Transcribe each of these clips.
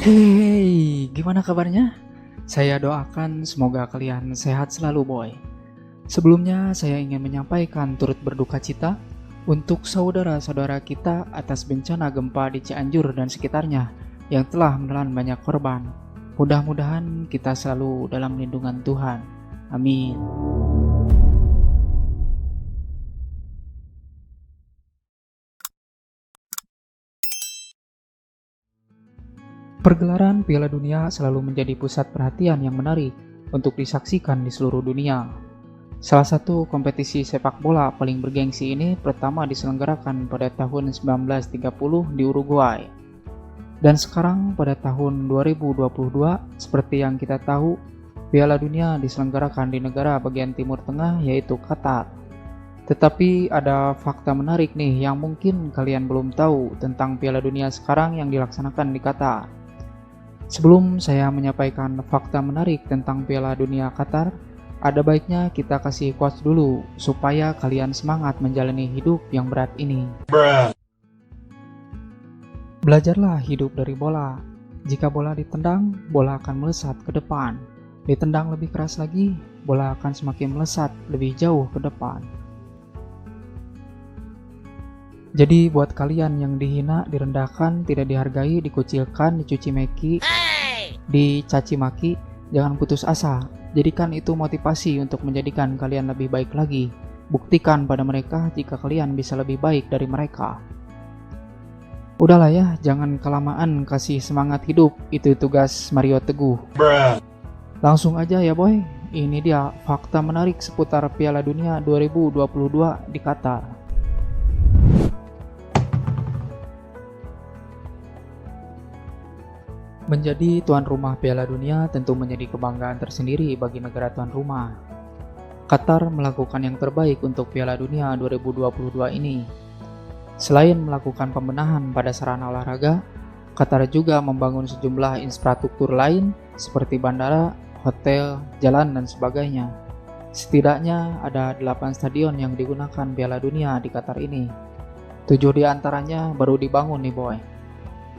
Hey, gimana kabarnya? Saya doakan semoga kalian sehat selalu, boy. Sebelumnya, saya ingin menyampaikan turut berduka cita untuk saudara-saudara kita atas bencana gempa di Cianjur dan sekitarnya yang telah menelan banyak korban. Mudah-mudahan kita selalu dalam lindungan Tuhan. Amin. Pergelaran Piala Dunia selalu menjadi pusat perhatian yang menarik untuk disaksikan di seluruh dunia. Salah satu kompetisi sepak bola paling bergengsi ini pertama diselenggarakan pada tahun 1930 di Uruguay. Dan sekarang pada tahun 2022, seperti yang kita tahu, Piala Dunia diselenggarakan di negara bagian Timur Tengah yaitu Qatar. Tetapi ada fakta menarik nih yang mungkin kalian belum tahu tentang Piala Dunia sekarang yang dilaksanakan di Qatar. Sebelum saya menyampaikan fakta menarik tentang Piala Dunia Qatar, ada baiknya kita kasih quotes dulu supaya kalian semangat menjalani hidup yang berat ini. Belajarlah hidup dari bola. Jika bola ditendang, bola akan melesat ke depan. Ditendang lebih keras lagi, bola akan semakin melesat lebih jauh ke depan. Jadi buat kalian yang dihina, direndahkan, tidak dihargai, dikucilkan, dicuci maki, dicaci maki, jangan putus asa. Jadikan itu motivasi untuk menjadikan kalian lebih baik lagi. Buktikan pada mereka jika kalian bisa lebih baik dari mereka. Udahlah ya, jangan kelamaan kasih semangat hidup, itu tugas Mario Teguh. Langsung aja ya boy, ini dia fakta menarik seputar Piala Dunia 2022 di Qatar. Menjadi tuan rumah Piala Dunia tentu menjadi kebanggaan tersendiri bagi negara tuan rumah. Qatar melakukan yang terbaik untuk Piala Dunia 2022 ini. Selain melakukan pembenahan pada sarana olahraga, Qatar juga membangun sejumlah infrastruktur lain seperti bandara, hotel, jalan, dan sebagainya. Setidaknya ada 8 stadion yang digunakan Piala Dunia di Qatar ini. 7 diantaranya baru dibangun nih boy.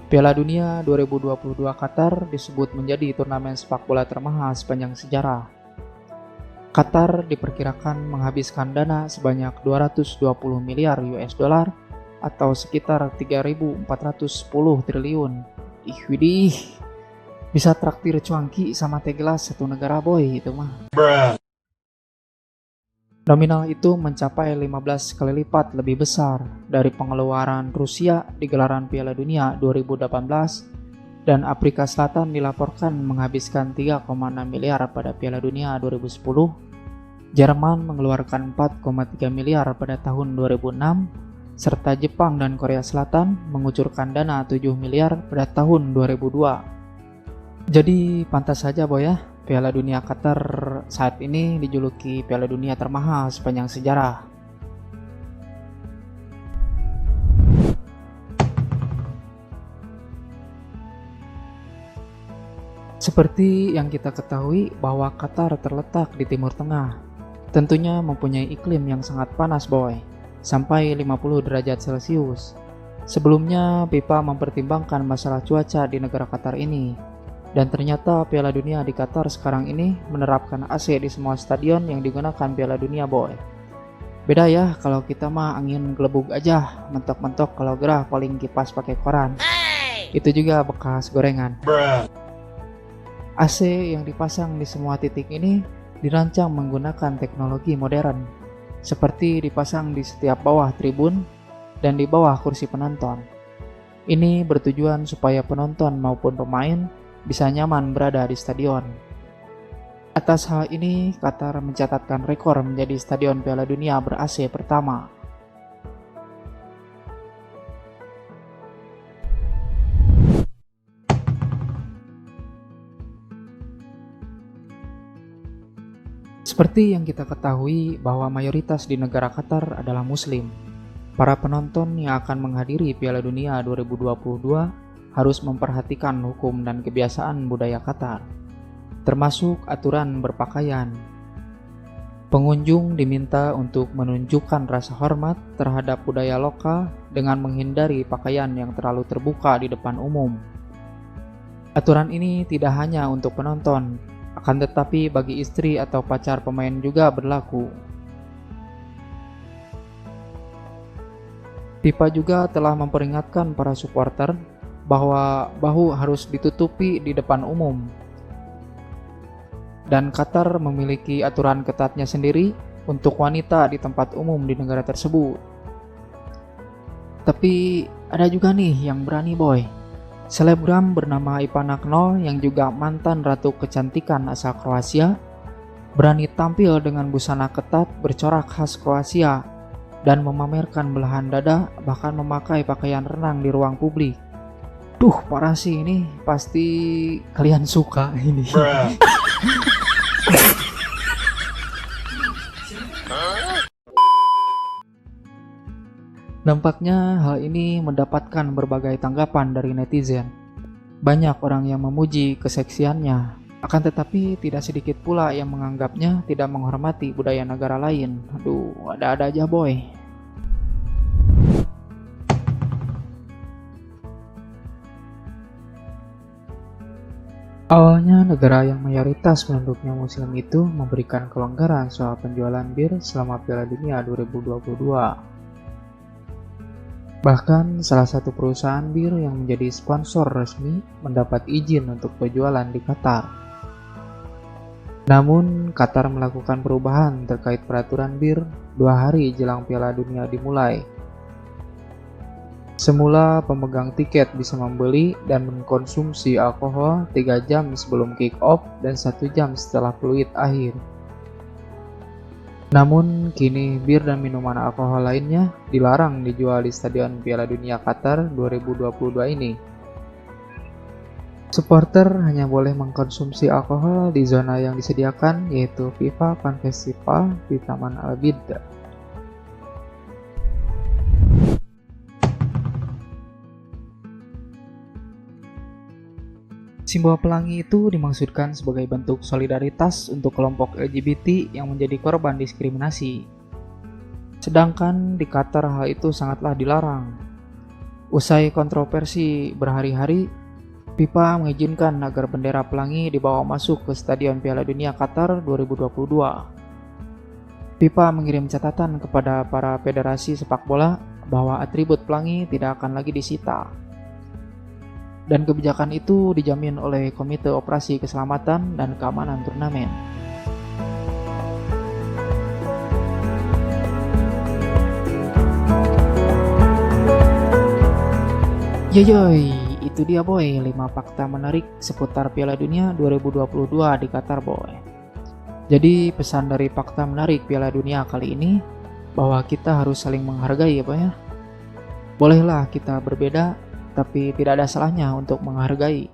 Piala Dunia 2022 Qatar disebut menjadi turnamen sepak bola termahal sepanjang sejarah. Qatar diperkirakan menghabiskan dana sebanyak 220 miliar US dollar atau sekitar 3.410 triliun. Widih, bisa traktir cuangki sama teh gelas satu negara boy itu mah. Nominal itu mencapai 15 kali lipat lebih besar dari pengeluaran Rusia di gelaran Piala Dunia 2018 dan Afrika Selatan dilaporkan menghabiskan 3,6 miliar pada Piala Dunia 2010, Jerman mengeluarkan 4,3 miliar pada tahun 2006, serta Jepang dan Korea Selatan mengucurkan dana 7 miliar pada tahun 2002. Jadi pantas saja boy ya, Piala Dunia Qatar saat ini dijuluki Piala Dunia termahal sepanjang sejarah. Seperti yang kita ketahui bahwa Qatar terletak di Timur Tengah, tentunya mempunyai iklim yang sangat panas boy, sampai 50 derajat Celcius. Sebelumnya FIFA mempertimbangkan masalah cuaca di negara Qatar ini. Dan ternyata Piala Dunia di Qatar sekarang ini menerapkan AC di semua stadion yang digunakan Piala Dunia boy. Beda ya, kalau kita mah angin gelebug aja, mentok-mentok kalau gerah paling kipas pakai koran. Itu juga bekas gorengan. AC yang dipasang di semua titik ini dirancang menggunakan teknologi modern, seperti dipasang di setiap bawah tribun dan di bawah kursi penonton. Ini bertujuan supaya penonton maupun pemain bisa nyaman berada di stadion. Atas hal ini, Qatar mencatatkan rekor menjadi stadion Piala Dunia ber-AC pertama. Seperti yang kita ketahui bahwa mayoritas di negara Qatar adalah Muslim. Para penonton yang akan menghadiri Piala Dunia 2022 harus memperhatikan hukum dan kebiasaan budaya Qatar, termasuk aturan berpakaian. Pengunjung diminta untuk menunjukkan rasa hormat terhadap budaya lokal dengan menghindari pakaian yang terlalu terbuka di depan umum. Aturan ini tidak hanya untuk penonton, akan tetapi bagi istri atau pacar pemain juga berlaku. FIFA juga telah memperingatkan para supporter bahwa bahu harus ditutupi di depan umum. Dan Qatar memiliki aturan ketatnya sendiri untuk wanita di tempat umum di negara tersebut. Tapi ada juga nih yang berani boy. Selebgram bernama Ivana Knoll yang juga mantan ratu kecantikan asal Kroasia berani tampil dengan busana ketat bercorak khas Kroasia dan memamerkan belahan dada, bahkan memakai pakaian renang di ruang publik. Duh, parah sih ini, pasti kalian suka ini. Nampaknya hal ini mendapatkan berbagai tanggapan dari netizen. Banyak orang yang memuji keseksiannya, akan tetapi tidak sedikit pula yang menganggapnya tidak menghormati budaya negara lain. Aduh, ada-ada aja boy. Awalnya negara yang mayoritas penduduknya muslim itu memberikan kelonggaran soal penjualan bir selama Piala Dunia 2022. Bahkan salah satu perusahaan bir yang menjadi sponsor resmi mendapat izin untuk berjualan di Qatar. Namun, Qatar melakukan perubahan terkait peraturan bir 2 hari jelang Piala Dunia dimulai. Semula pemegang tiket bisa membeli dan mengkonsumsi alkohol 3 jam sebelum kick-off dan 1 jam setelah peluit akhir. Namun, kini bir dan minuman alkohol lainnya dilarang dijual di Stadion Piala Dunia Qatar 2022 ini. Supporter hanya boleh mengkonsumsi alkohol di zona yang disediakan, yaitu FIFA Fan Festival di Taman Al-Bidda. Simbol pelangi itu dimaksudkan sebagai bentuk solidaritas untuk kelompok LGBT yang menjadi korban diskriminasi. Sedangkan di Qatar hal itu sangatlah dilarang. Usai kontroversi berhari-hari, FIFA mengizinkan agar bendera pelangi dibawa masuk ke Stadion Piala Dunia Qatar 2022. FIFA mengirim catatan kepada para federasi sepak bola bahwa atribut pelangi tidak akan lagi disita. Dan kebijakan itu dijamin oleh Komite Operasi Keselamatan dan Keamanan Turnamen. Yoyoy, itu dia boy, 5 fakta menarik seputar Piala Dunia 2022 di Qatar boy. Jadi pesan dari fakta menarik Piala Dunia kali ini bahwa kita harus saling menghargai ya boy ya. Bolehlah kita berbeda, tapi tidak ada salahnya untuk menghargai.